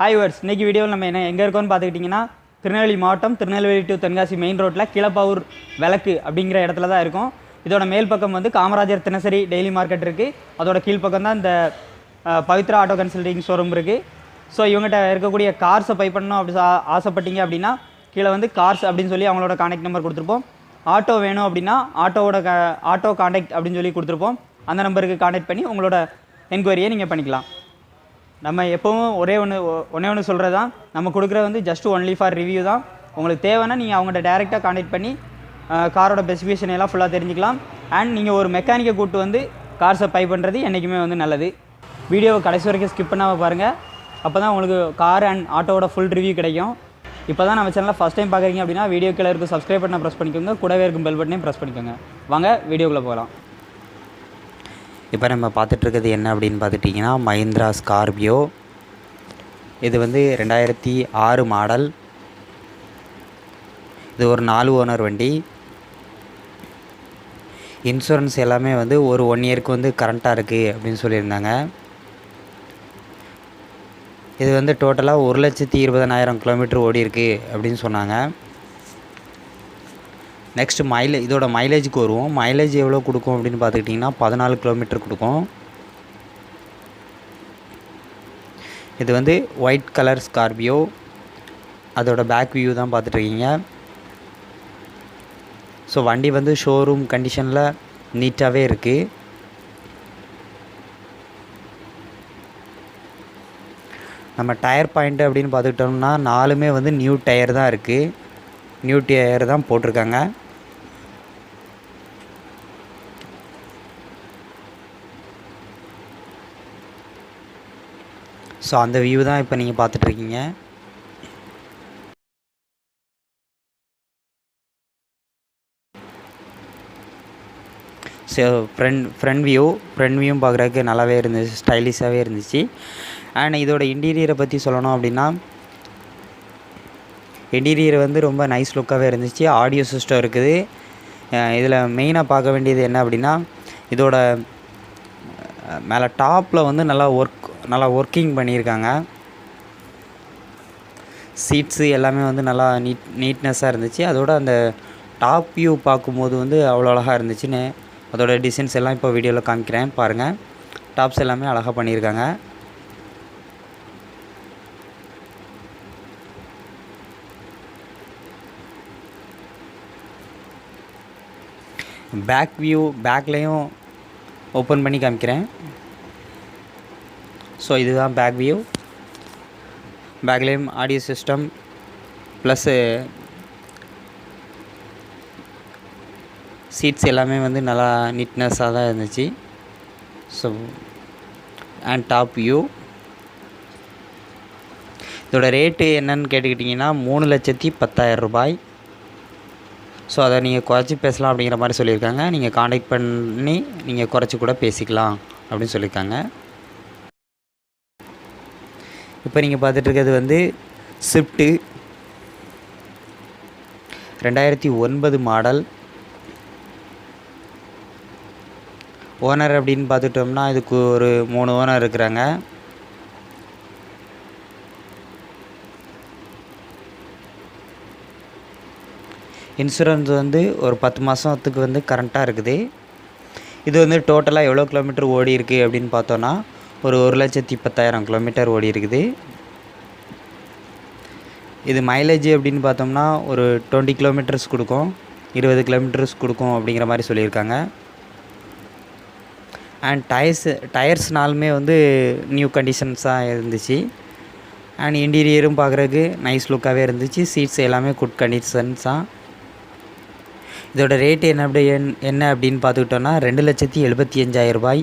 Hi verse, இன்றைக்கி வீடியோவில் நம்ம எங்கே இருக்கோன்னு பார்த்துக்கிட்டிங்கன்னா திருநெல்வேலி மாவட்டம் திருநெல்வேலி டு தென்காசி மெயின் ரோட்டில் கீழப்பாவூர் விளக்கு அப்படிங்கிற இடத்துல தான் இருக்கும். இதோட மேல் பக்கம் வந்து காமராஜர் தினசரி டெய்லி மார்க்கெட் இருக்குது. அதோட கீழ்ப்பக்கம் தான் இந்த பவித்ரா ஆட்டோ கன்சல்டிங் ஷோரூம் இருக்குது. ஸோ இவங்ககிட்ட இருக்கக்கூடிய கார்ஸை பை பண்ணணும் அப்படி ஆசைப்பட்டீங்க அப்படின்னா கீழே வந்து கார்ஸ் அப்படின்னு சொல்லி அவங்களோட கான்டாக்ட் நம்பர் கொடுத்துருப்போம். ஆட்டோ வேணும் அப்படின்னா ஆட்டோ கான்டாக்ட் அப்படின்னு சொல்லி கொடுத்துருப்போம். அந்த நம்பருக்கு கான்டாக்ட் பண்ணி உங்களோட என்கொயரியை நீங்கள் பண்ணிக்கலாம். நம்ம எப்போவும் ஒன்றே ஒன்று சொல்கிறது தான், நம்ம கொடுக்குறது வந்து ஜஸ்ட் ஒன்லி ஃபார் ரிவ்யூ தான். உங்களுக்கு தேவைன்னா நீங்கள் அவங்கள்ட்ட டேரெக்டாக கான்டாக்ட் பண்ணி காரோட ஸ்பெசிஃபிகேஷன் எல்லாம் ஃபுல்லாக தெரிஞ்சுக்கலாம். அண்ட் நீங்கள் ஒரு மெக்கானிக்கை கூப்பிட்டு வந்து கார்ஸை பை பண்ணுறது என்றைக்குமே வந்து நல்லது. வீடியோவை கடைசி வரைக்கும் ஸ்கிப் பண்ணாமல் பாருங்கள். அப்போ தான் உங்களுக்கு கார் அண்ட் ஆட்டோவோட ஃபுல் ரிவ்யூ கிடைக்கும். இப்போ தான் நம்ம சேனலில் ஃபஸ்ட் டைம் பார்க்குறீங்க அப்படின்னா வீடியோ கீழே இருக்கும் சப்ஸ்கிரைப் பண்ண ப்ரெஸ் பண்ணிக்கோங்க. கூடவே இருக்கும் பெல் பட்டனையும் ப்ரெஸ் பண்ணிக்கோங்க. வாங்க வீடியோக்குள்ளே போகலாம். இப்போ நம்ம பார்த்துட்ருக்கிறது என்ன அப்படின்னு பார்த்துட்டிங்கன்னா மஹிந்திரா ஸ்கார்பியோ. இது வந்து 2006 மாடல். இது ஒரு 4 ஓனர் வண்டி. இன்சூரன்ஸ் எல்லாமே வந்து ஒரு 1 இயருக்கு வந்து கரண்ட்டாக இருக்குது அப்படின்னு சொல்லியிருந்தாங்க. இது வந்து டோட்டலாக 1,20,000 கிலோமீட்டர் ஓடி இருக்குது அப்படின்னு சொன்னாங்க. நெக்ஸ்ட் இதோட மைலேஜுக்கு வருவோம். மைலேஜ் எவ்வளோ கொடுக்கும் அப்படின்னு பார்த்துக்கிட்டிங்கன்னா 14 கிலோமீட்டர் கொடுக்கும். இது வந்து ஒயிட் கலர் ஸ்கார்பியோ. அதோட பேக் வியூ தான் பார்த்துட்ருக்கீங்க. ஸோ வண்டி வந்து ஷோரூம் கண்டிஷனில் நீட்டாகவே இருக்குது. நம்ம டயர் பாயிண்ட்டு அப்படின்னு பார்த்துக்கிட்டோம்னா 4மே வந்து நியூ டயர் தான் இருக்குது. நியூ டயர் தான் போட்டிருக்காங்க. ஸோ அந்த வியூ தான் இப்போ நீங்கள் பார்த்துட்ருக்கீங்க. ஸோ ஃப்ரண்ட் வியூவும் பார்க்குறதுக்கு நல்லாவே இருந்துச்சு, ஸ்டைலிஷாகவே இருந்துச்சு. அண்ட் இதோட இன்டீரியரை பற்றி சொல்லணும் அப்படின்னா இன்டீரியர் வந்து ரொம்ப நைஸ் லுக்காகவே இருந்துச்சு. ஆடியோ சிஸ்டம் இருக்குது. இதில் மெயினாக பார்க்க வேண்டியது என்ன அப்படின்னா இதோட மேலே டாப்பில் வந்து நல்லா ஒர்க்கிங் பண்ணியிருக்காங்க. சீட்ஸு எல்லாமே வந்து நல்லா நீட்னஸாக இருந்துச்சு. அதோட அந்த டாப் வியூ பார்க்கும்போது வந்து அவ்வளோ அழகாக இருந்துச்சுன்னு அதோட டிசைன்ஸ் எல்லாம் இப்போ வீடியோவில் காமிக்கிறேன் பாருங்கள். டாப்ஸ் எல்லாமே அழகாக பண்ணியிருக்காங்க. பேக் வியூ பேக்லேயும் ஓப்பன் பண்ணி காமிக்கிறேன். ஸோ இதுதான் பேக் வியூ. பேக்லேயும் ஆடியோ சிஸ்டம் ப்ளஸ்ஸு சீட்ஸ் எல்லாமே வந்து நல்லா நீட்னஸாக தான் இருந்துச்சு. So and top view. இதோட ரேட்டு என்னன்னு கேட்டுக்கிட்டிங்கன்னா 3,10,000 ரூபாய். ஸோ அதை நீங்கள் குறைச்சி பேசலாம் அப்படிங்கிற மாதிரி சொல்லியிருக்காங்க. நீங்கள் காண்டாக்ட் பண்ணி நீங்கள் குறைச்சி கூட பேசிக்கலாம் அப்படின்னு சொல்லியிருக்காங்க. இப்போ நீங்கள் பார்த்துட்ருக்கிறது வந்து ஸ்விஃப்ட்டு 2009 மாடல். ஓனர் அப்படின்னு பார்த்துட்டோம்னா இதுக்கு ஒரு 3 ஓனர் இருக்கிறாங்க. இன்சூரன்ஸ் வந்து ஒரு 10 மாதத்துக்கு வந்து கரண்ட்டாக இருக்குது. இது வந்து டோட்டலாக எவ்வளோ கிலோமீட்டர் ஓடி இருக்குது அப்படின்னு பார்த்தோன்னா ஒரு 1,10,000 கிலோமீட்டர் ஓடி இருக்குது. இது மைலேஜ் அப்படின்னு பார்த்தோம்னா ஒரு 20 கிலோமீட்டர்ஸ் கொடுக்கும், 20 கிலோமீட்டர்ஸ் கொடுக்கும் அப்படிங்கிற மாதிரி சொல்லியிருக்காங்க. அண்ட் டயர்ஸ்னாலுமே வந்து நியூ கண்டிஷன்ஸாக இருந்துச்சு. அண்ட் இன்டீரியரும் பார்க்குறதுக்கு நைஸ் லுக்காகவே இருந்துச்சு. சீட்ஸ் எல்லாமே குட் கண்டிஷன்ஸாக. இதோட ரேட்டு என்ன அப்படின்னு பார்த்துக்கிட்டோன்னா 2,75,000 ரூபாய்.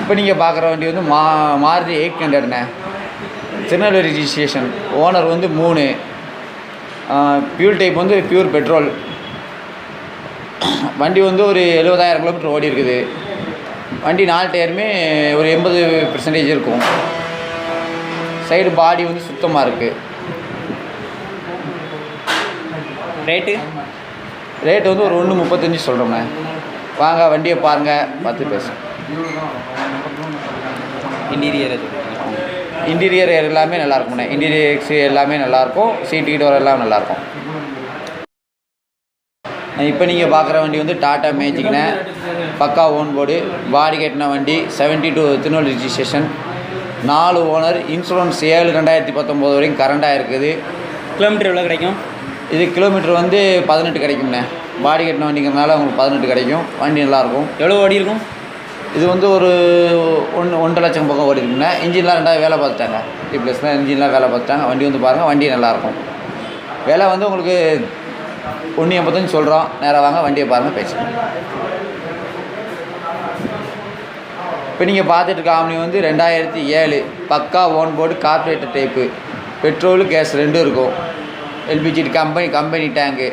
இப்போ நீங்கள் பார்க்குற வண்டி வந்து மாருதி 800ண்ணே. திருநெல்வேலி ரிஜிஸ்ட்ரேஷன். ஓனர் வந்து 3. ஃபியூல் டைப் வந்து பியூர் பெட்ரோல். வண்டி வந்து ஒரு 70,000 கிலோமீட்டர் ஓடி இருக்குது. வண்டி 4 டயருமே ஒரு 80% இருக்கும். சைடு பாடி வந்து சுத்தமாக இருக்குது. ரேட்டு வந்து ஒரு 1,35 சொல்கிறோம்ண்ணே. வாங்க வண்டியை பாருங்கள், பார்த்து பேசுகிறேன். இன்டீரியர் இன்டீரியர் எல்லாமே நல்லாயிருக்கும்ண்ணே. இன்டீரியர்ஸ் எல்லாமே நல்லாயிருக்கும். சீட் கீட் எல்லாம் நல்லாயிருக்கும். இப்போ நீங்கள் பார்க்குற வண்டி வந்து டாட்டா மேஜிக்ண்ணே. பக்கா ஓன் போர்டு, பாடி கட்டின வண்டி, 72 திருநெல்வேலி ரிஜிஸ்ட்ரேஷன், 4 ஓனர், இன்சூரன்ஸ் 7/2019 வரைக்கும் கரண்டாக இருக்குது. கிலோமீட்டர் எவ்வளோ கிடைக்கும்? இது கிலோமீட்டர் வந்து 18 கிடைக்கும்ண்ணே. பாடி கட்டின வண்டிங்கிறதுனால உங்களுக்கு 18 கிடைக்கும். வண்டி நல்லாயிருக்கும். எவ்வளோ ஓடி இருக்கும்? இது வந்து ஒரு 1.5 லட்சம் பக்கம் ஓடி இருக்குண்ணே. இன்ஜின்லாம் 2 வேலை பார்த்துட்டாங்க. ரீப்ளேஸ்லாம் இன்ஜின்லாம் வேலை பார்த்துட்டாங்க. வண்டி வந்து பாருங்கள், வண்டி நல்லாயிருக்கும். விலை வந்து உங்களுக்கு 1.85 சொல்கிறோம். நேராக வாங்க, வண்டியை பாருங்கள், பேசுகிறேன். இப்போ நீங்கள் பார்த்துட்டு இருக்க ஆம்னி வந்து 2007 பக்கா own board, carburettor type, petrol gas ரெண்டும் இருக்கும். எல்பிஜி கம்பெனி டேங்கு,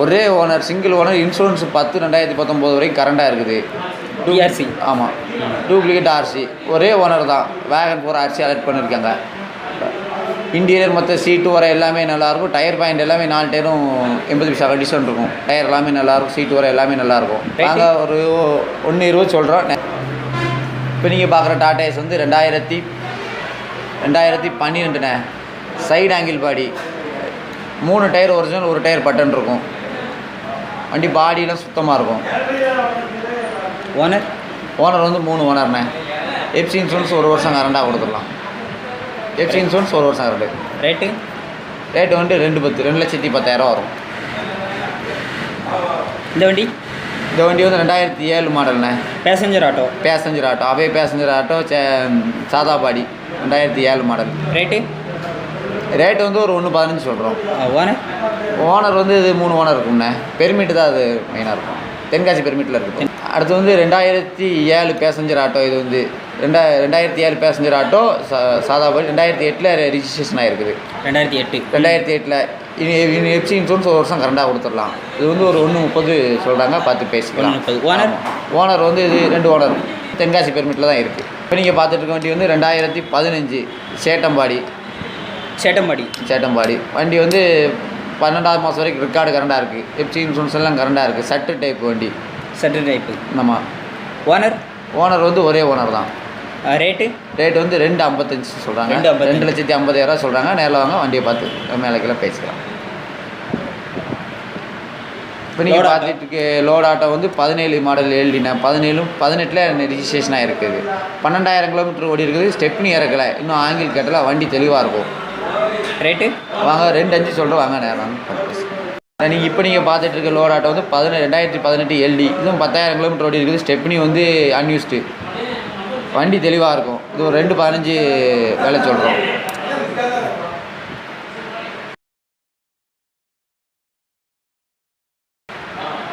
ஒரே ஓனர், சிங்கிள் ஓனர், இன்சூரன்ஸ் 10/2019 வரைக்கும் கரண்டாக இருக்குது. டிஆர்சி. ஆமாம், டூப்ளிகேட் ஆர்சி, ஒரே ஓனர் தான். வேகன் 4 ஆர்சி அலர்ட் பண்ணியிருக்காங்க. இன்டீரியர் மற்ற சீட்டு வர எல்லாமே நல்லாயிருக்கும். டயர் பாயிண்ட் எல்லாமே 4 டயரும் 80% கண்டிஷன் இருக்கும். டயர் எல்லாமே நல்லாயிருக்கும். சீட்டு வர எல்லாமே நல்லாயிருக்கும். நாங்கள் ஒரு 1.20 சொல்கிறோம். இப்போ நீங்கள் பார்க்குற டாடா ஏஸ் வந்து 2012ண்ணே. சைடு ஆங்கிள் பாடி, 3 டயர் ஒரிஜினல், 1 டயர் பட்டன் இருக்கும். வண்டி பாடியெலாம் சுத்தமாக இருக்கும். ஓனர் வந்து 3 ஓனர்ண்ணே. எஃப்சி இன்சூரன்ஸ் 1 வருஷம் கரண்டாக கொடுத்துடலாம். எஃப்சி இன்சூரன்ஸ் 1 வருஷம் கரண்டு. ரேட்டு வந்து 2,10,000 வரும். இந்த வண்டி வந்து 2007 மாடல்ண்ணே. Passenger auto. அவே பேசஞ்சர் ஆட்டோ, சாதா பாடி, 2007 மாடல். ரேட்டு வந்து ஒரு 1.15 சொல்கிறோம். ஓனர் வந்து இது 3 ஓனர் இருக்கும்ண்ணே. பெர்மிட்டு தான் அது மெயினாக இருக்கும். தென்காசி பெர்மிட்டில் இருக்குது. அடுத்து வந்து 2007 பேசஞ்சர் ஆட்டோ. இது வந்து 2007 பேசஞ்சர் ஆட்டோ, சாதா பாடி, 2008 ரிஜிஸ்ட்ரேஷன் ஆகிருக்குது. 2008 இனி எஃப்சி இன்சூரன்ஸ் 1 வருஷம் கரண்டாக கொடுத்துடலாம். இது வந்து ஒரு 1.30 சொல்கிறாங்க, பார்த்து பேசிக்கலாம். ஓனர் வந்து இது 2 ஓனர், தென்காசி பெர்மிட்டில் தான் இருக்குது. இப்போ நீங்கள் பார்த்துட்டு இருக்க வண்டி வந்து 2015 சேட்டம்பாடி. வண்டி வந்து 12ஆவது மாதம் வரைக்கும் ரெக்கார்டு கரண்டாக இருக்குது. எஃப்சி இன்சூரன்ஸ் எல்லாம் கரண்டாக இருக்குது. சட்டு டைப் வண்டி. ஆமாம். ஓனர் வந்து ஒரே ஓனர் தான். ரேட்டு வந்து 2.55 சொல்கிறாங்க. 2,50,000 சொல்கிறாங்க. நேரில் வாங்க, வண்டியை பார்த்து மேலே கீழே பேசிக்கலாம். இப்போ நீங்கள் பார்த்துட்டு லோட் ஆட்டோ வந்து 17 மாடல் எல்டிண்ணே. 18 ரிஜிஸ்ட்ரேஷனாக இருக்குது. 12,000 கிலோமீட்டர் ஓடி இருக்குது. ஸ்டெப்னி இறக்கலை, இன்னும் ஆங்கிள் கேட்டல. வண்டி தெளிவாக இருக்கும். வாங்க, 2.5 சொல்கிறோம். வாங்க, நேரம் இப்போ நீங்கள் பார்த்துட்டு இருக்க லோட் ஆட்டோ வந்து 2018 எல்டி. இதுவும் 10,000 கிலோமீட்டர் ஓடி இருக்குது. ஸ்டெப்னி வந்து அன்யூஸ்டு. வண்டி தெளிவாக இருக்கும். இது ஒரு 2.15 விலை சொல்கிறோம்.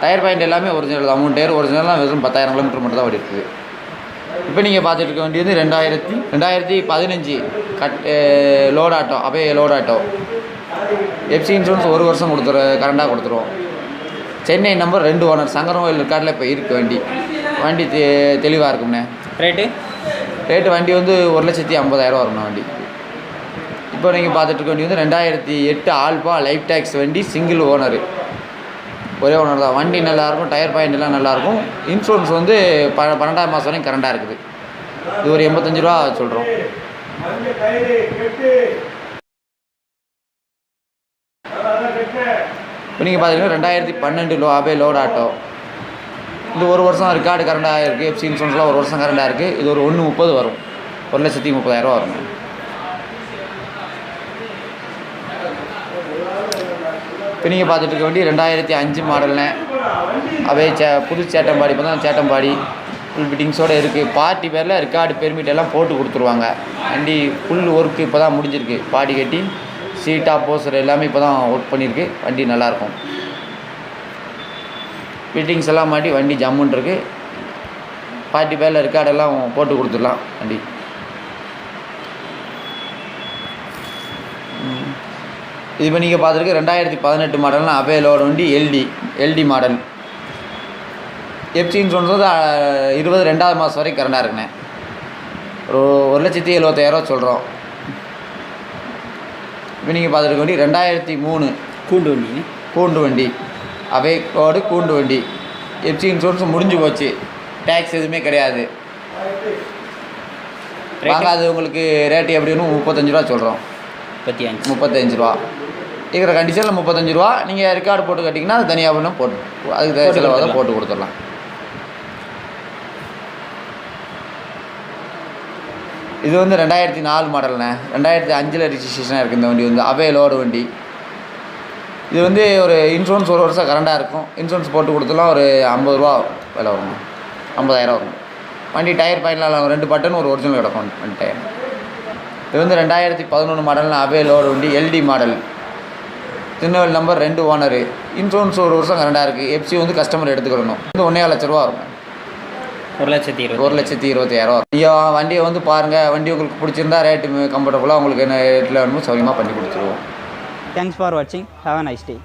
டயர் பாயிண்ட் எல்லாமே ஒரிஜினல் தான். 3 டயர் ஒரிஜினல்லாம் வெறும் 10,000 கிலோமீட்டர் மட்டும் தான் ஓடி இருக்குது. இப்போ நீங்கள் பார்த்துட்டு இருக்க வண்டி வந்து 2015 load auto. Load auto. FC insurance 1 வருஷம் கரண்டாக கொடுத்துருவோம். Chennai number 2 owner. சங்கரங்கோயில் ரெக்கார்டில் இப்போ இருக்குது வண்டி. வண்டி தெளிவாக இருக்கும்ண்ணே. ரேட்டு வண்டி வந்து 1,50,000 வரும்ண்ணா வண்டி. இப்போ நீங்கள் பார்த்துட்டு இருக்க வண்டி வந்து 2008 ஆல்பா லைஃப் டேக்ஸ் வண்டி. சிங்கிள் ஓனர், ஒரே ஓனர் தான். வண்டி நல்லாயிருக்கும். டயர் பாயிண்ட் எல்லாம் நல்லாயிருக்கும். இன்சூரன்ஸ் வந்து 12ஆம் மாதம் வரைக்கும் கரண்டாக இருக்குது. இது ஒரு 85 ரூபா சொல்கிறோம். இப்போ நீங்கள் பார்த்தீங்கன்னா 2012 லோட் ஆட்டோ. இது 1 வருஷம் ரெக்கார்டு கரண்டாக இருக்குது. எஃப்சி இன்சூரன்ஸ்லாம் 1 வருஷம் கரண்டாக இருக்குது. இது ஒரு 1.30 வரும். 1,30,000 வரும். இப்போ நீங்கள் பார்த்துட்டு இருக்க வண்டி 2005 மாடல்னே. புது சேட்டம்பாடி. இப்போ தான் சேட்டம்பாடி ஃபுல் ஃபிட்டிங்ஸோடு இருக்குது. பார்ட்டி பேரில் ரெக்கார்டு பெர்மிட் எல்லாம் போட்டு கொடுத்துருவாங்க. வண்டி ஃபுல் ஒர்க்கு இப்போ தான் முடிஞ்சிருக்கு. பாடி கட்டி, சீட்டா, போஸ்டர் எல்லாமே இப்போ தான் ஒர்க் பண்ணியிருக்கு. வண்டி நல்லாயிருக்கும். ஃபிட்டிங்ஸ் எல்லாம் மாட்டி வண்டி ஜம்முன்னு இருக்குது. பார்ட்டி பேரில் ரெக்கார்டெல்லாம் போட்டு கொடுத்துடலாம் வண்டி. இது இப்போ நீங்கள் பார்த்துருக்கு 2018 மாடல்னா அவேலோட வண்டி. எல்டி மாடல். எஃப்சி இன்சூரன்ஸ் வந்து 22ஆவது மாதம் வரைக்கும் கரண்டாக இருக்குண்ணே. ஒரு 1,70,000 சொல்கிறோம். இப்போ நீங்கள் பார்த்துருக்க வண்டி 2003 கூண்டு வண்டி. அவேலோடு கூண்டு வண்டி. எஃப்சி இன்சூரன்ஸ் முடிஞ்சு போச்சு. டேக்ஸ் எதுவுமே கிடையாது. வாங்க அது உங்களுக்கு ரேட்டு எப்படின்னு 35 ரூபா சொல்கிறோம். 35 ரூபா இருக்கிற கண்டிஷனில் 35 ரூபா. நீங்கள் ரெக்கார்டு போட்டு கட்டிங்கன்னா அது தனியாக பண்ண போட்டு அதுக்கு செலவாக போட்டு கொடுத்துடலாம். இது வந்து 2004 மாடல்ண்ணே. 2005 ரிஜிஸ்ட்ரேஷனாக இருக்குது இந்த வண்டி வந்து அவே லோடு வண்டி. இது வந்து ஒரு இன்சூரன்ஸ் ஒரு வருஷம் கரண்டாக இருக்கும். இன்சூரன்ஸ் போட்டு கொடுத்துலாம் ஒரு 50 ரூபா விலை வரும், 50,000 வரும். வண்டி டயர் பாயிண்ட்லாம் 2 பட்டன் ஒரு ஒரிஜினல் கிடக்கும் வண்டி டயர். இது வந்து 2011 மாடல்னு அவே லோடு வண்டி எல்டி model. Tirunelveli number 2 owner. Insurance ஒரு வருஷம் கரண்டாக இருக்குது. எஃப்சி வந்து கஸ்டமர் எடுத்துக்கிடணும். இது 1.5 லட்ச ரூபா வரும். 1,20,000 நீங்கள் வண்டியை வந்து பாருங்கள். வண்டி உங்களுக்கு பிடிச்சிருந்தா ரேட்டு கம்ஃபர்டபுளாக உங்களுக்கு என்ன ரேட்டில் வேணுமோ சௌகரியமாக பண்ணி கொடுத்துருவோம். தேங்க்ஸ் ஃபார் வாட்சிங். Have a nice day.